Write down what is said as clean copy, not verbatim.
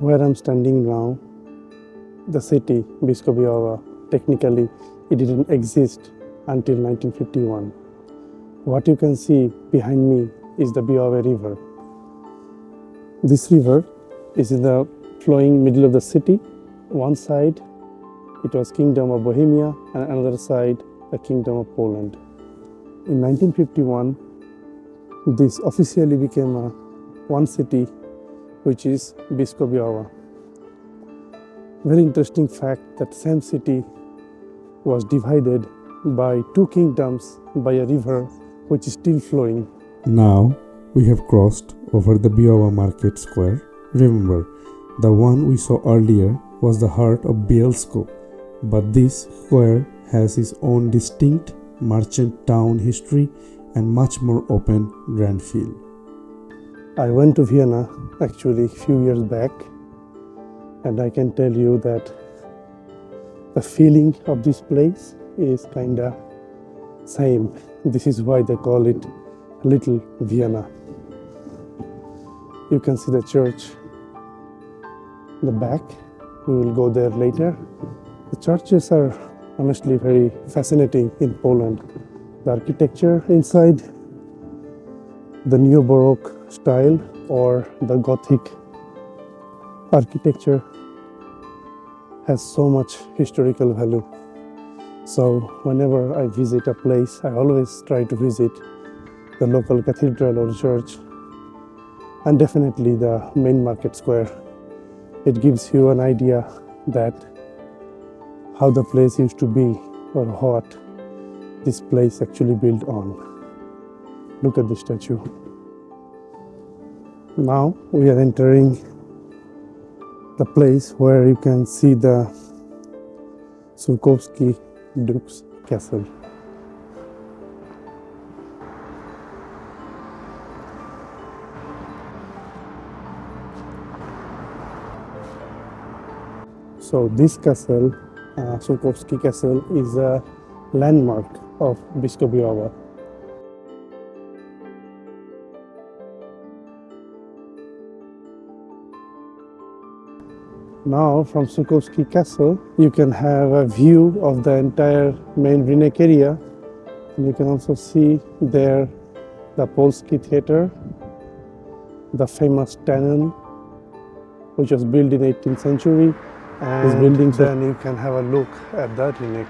Where I'm standing now, the city, Bielsko-Biała, technically it didn't exist until 1951. What you can see behind me is the Biała River. This river is in the flowing middle of the city. One side it was Kingdom of Bohemia and another side the Kingdom of Poland. In 1951, this officially became one city, which is Bielsko-Biała. Very interesting fact that same city was divided by two kingdoms by a river which is still flowing. Now we have crossed over the Biała market square. Remember, the one we saw earlier was the heart of Bielsko, but this square has its own distinct merchant town history and much more open grand feel. I went to Vienna actually a few years back, and I can tell you that the feeling of this place is kinda same. This is why they call it Little Vienna. You can see the church in the back. We will go there later. The churches are honestly very fascinating in Poland. The architecture inside, the neo-Baroque style or the Gothic architecture has so much historical value. So whenever I visit a place, I always try to visit the local cathedral or church, and definitely the main market square. It gives you an idea that how the place used to be or what this place actually built on. Look at the statue. Now we are entering the place where you can see the Sułkowski Duke's Castle. So this castle, Sułkowski Castle, is a landmark of Bielsko-Biała. Now from Sułkowski Castle, you can have a view of the entire main Rynek area. And you can also see there the Polski Theatre, the famous tunnel, which was built in 18th century. And these buildings, then you can have a look at that Rynek.